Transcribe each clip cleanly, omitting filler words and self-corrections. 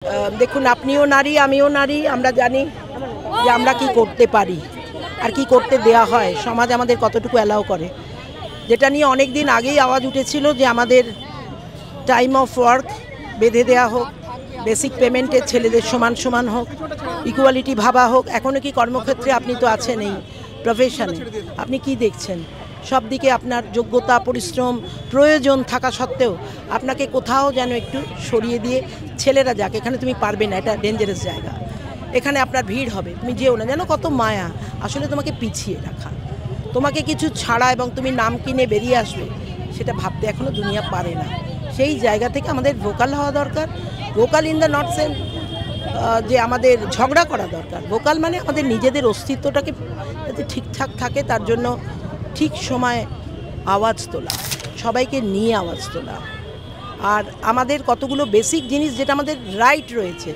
দেখুন, আপনিও নারী, আমিও নারী। আমরা জানি যে আমরা কি করতে পারি আর কি করতে দেয়া হয়, সমাজ আমাদের কতটুকু অ্যালাউ করে। যেটা নিয়ে অনেক দিন আগেই আওয়াজ উঠেছিল যে আমাদের টাইম অফ ওয়ার্ক বেঁধে দেওয়া হোক, বেসিক পেমেন্টের ছেলেদের সমান সমান হোক, ইকুয়ালিটি ভাবা হোক। এখনও কি কর্মক্ষেত্রে আপনি তো আছেন এই প্রফেশনে, আপনি কি দেখছেন? সব দিকে আপনার যোগ্যতা, পরিশ্রম, প্রয়োজন থাকা সত্ত্বেও আপনাকে কোথাও যেন একটু সরিয়ে দিয়ে ছেলেরা যাক, এখানে তুমি পারবে না, এটা ডেঞ্জারাস জায়গা, এখানে আপনার ভিড় হবে, তুমি যেও না, যেন কত মায়া। আসলে তোমাকে পিছিয়ে রাখা, তোমাকে কিছু ছাড়া এবং তুমি নাম কিনে বেরিয়ে আসবে, সেটা ভাবতে এখনও দুনিয়া পারে না। সেই জায়গা থেকে আমাদের ভোকাল হওয়া দরকার। Vocal in the not sense যে আমাদের ঝগড়া করা দরকার। ভোকাল মানে আমাদের নিজেদের অস্তিত্বটাকে যাতে ঠিকঠাক থাকে, তার জন্য ঠিক সময় আওয়াজ তোলা, সবাইকে নিয়ে আওয়াজ তোলা। আর আমাদের কতগুলো বেসিক জিনিস যেটা আমাদের রাইট রয়েছে,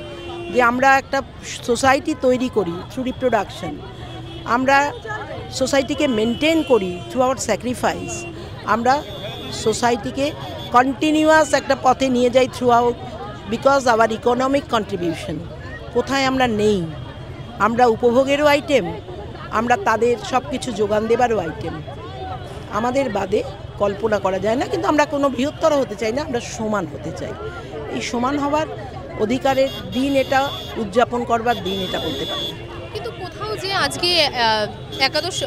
যে আমরা একটা সোসাইটি তৈরি করি থ্রু রিপ্রোডাকশন, আমরা সোসাইটিকে মেনটেন করি থ্রু আওয়ার স্যাক্রিফাইস, আমরা সোসাইটিকে কন্টিনিউয়াস একটা পথে নিয়ে যাই through out because our economic contribution. কোথায় আমরা নেই, আমরা উপভোগেরও আইটেম, আমরা তাদের সব কিছু যোগান দেবারও আইটেম। আমাদের বাদে কল্পনা করা যায় না, কিন্তু আমরা কোনো বৃহত্তর হতে চাই না, আমরা সমান হতে চাই। এই সমান হওয়ার অধিকারের দিন এটা, উদযাপন করবার দিন এটা বলতে পারি। কিন্তু কোথাও যে আজকে একাদশ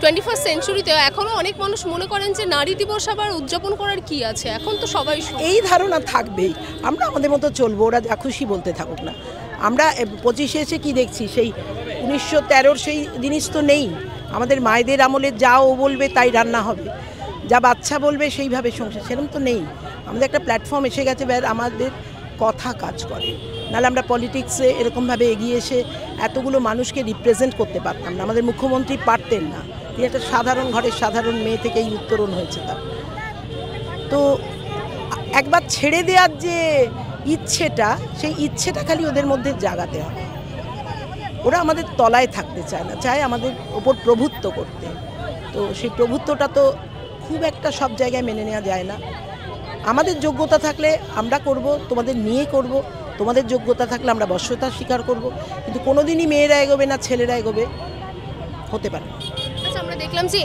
21st সেঞ্চুরিতে এখনও অনেক মানুষ মনে করেন যে নারী দিবস আবার উদযাপন করার কি আছে, এখন তো সবাই এই ধারণা থাকবেই। আমরা আমাদের মতো চলবো, ওরা যা খুশি বলতে থাকুক না। আমরা 25-এ এসে কী দেখছি, সেই 1913 সেই জিনিস তো নেই। আমাদের মায়েদের আমলে যা ও বলবে তাই রান্না হবে, যা বাচ্চা বলবে সেইভাবে সংসার, সেরকম তো নেই। আমাদের একটা প্ল্যাটফর্ম এসে গেছে, আমাদের কথা কাজ করে। নাহলে আমরা পলিটিক্সে এরকমভাবে এগিয়ে এসে এতগুলো মানুষকে রিপ্রেজেন্ট করতে পারতাম না। আমাদের মুখ্যমন্ত্রী পারতেন না, তিনি একটা সাধারণ ঘরের সাধারণ মেয়ে থেকে এই উত্তরণ হয়েছে তার। তো একবার ছেড়ে দেওয়ার যে ইচ্ছেটা, সেই ইচ্ছেটা খালি ওদের মধ্যে জাগাতে হবে। ওরা আমাদের তলায় থাকতে চায় না, চায় আমাদের ওপর প্রভুত্ব করতে। তো সেই প্রভুত্বটা তো খুব একটা সব জায়গায় মেনে নেওয়া যায় না। আমাদের যোগ্যতা থাকলে আমরা করব, তোমাদের নিয়ে করব, তোমাদের যোগ্যতা থাকলে আমরা বশ্যতা স্বীকার করব, কিন্তু কোনোদিনই মেয়েরা এগোবে না, ছেলেরা এগোবে, হতে পারে না। আচ্ছা, আমরা দেখলাম যে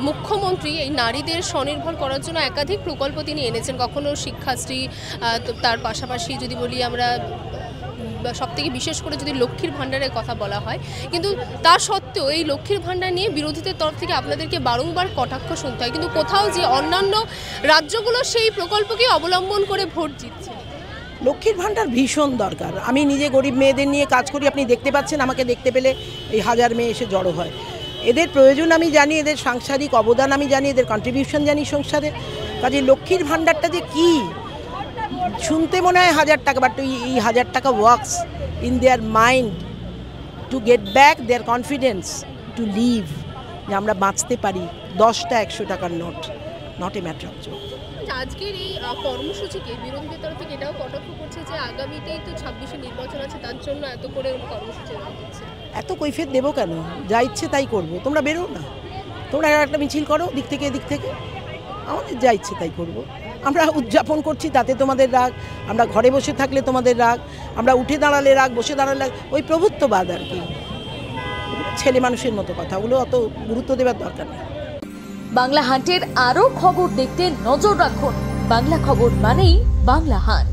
মুখ্যমন্ত্রী এই নারীদের স্বনির্ভর করার জন্য একাধিক প্রকল্প তিনি এনেছেন। কখনো শিক্ষাশ্রী, তার পাশাপাশি যদি বলি আমরা সবথেকে বিশেষ করে যদি লক্ষ্মীর ভাণ্ডারের কথা বলা হয়, কিন্তু তা সত্ত্বেও এই লক্ষ্মীর ভাণ্ডার নিয়ে বিরোধীদের তরফ থেকে আপনাদেরকে বারংবার কটাক্ষ শুনতে হয়, কিন্তু কোথাও যে অন্যান্য রাজ্যগুলো সেই প্রকল্পকে অবলম্বন করে ভোট জিতছে। লক্ষ্মীর ভাণ্ডার ভীষণ দরকার। আমি নিজে গরিব মেয়েদের নিয়ে কাজ করি, আপনি দেখতে পাচ্ছেন, আমাকে দেখতে পেলে এই 1000 মেয়ে এসে জড়ো হয়। এদের প্রয়োজন আমি জানি, এদের সাংসারিক অবদান আমি জানি, এদের কন্ট্রিবিউশন জানি সংসারে। কাজে লক্ষ্মীর ভাণ্ডারটা যে কী শুনতে মনে হয় 1000 টাকা, বাট এই 1000 টাকা works in their mind to get back their confidence to live, যে আমরা বাঁচতে পারি। 10টা 100 টাকার note, not a matter of joke. আজকের এই কর্মসূচিকে বিরোধীদের তরফ থেকে এটাও কটাক্ষ করছে যে আগামীতেই তো 26-এ নির্বাচন আছে, তার জন্য এত করে কর্মসূচি দিচ্ছে। এত কৈফিয়ত দেবো কেন? যা ইচ্ছে তাই করবো। তোমরা বেরো না, তোমরা একটা মিছিল করো দিক থেকে এদিক থেকে, আমাদের যা ইচ্ছে তাই করব। আমরা উদযাপন করছি, তাতে তোমাদের রাগ। আমরা ঘরে বসে থাকলে তোমাদের রাগ, আমরা উঠে দাঁড়ালে রাগ, বসে দাঁড়ালে রাগ। ওই প্রভুত্ববাদ আর কি, ছেলে মানুষের মতো কথা, ওগুলো অত গুরুত্ব দেওয়ার দরকার নেই। বাংলা হান্টের আরও খবর দেখতে নজর রাখুন। বাংলা খবর মানেই বাংলা হান্ট।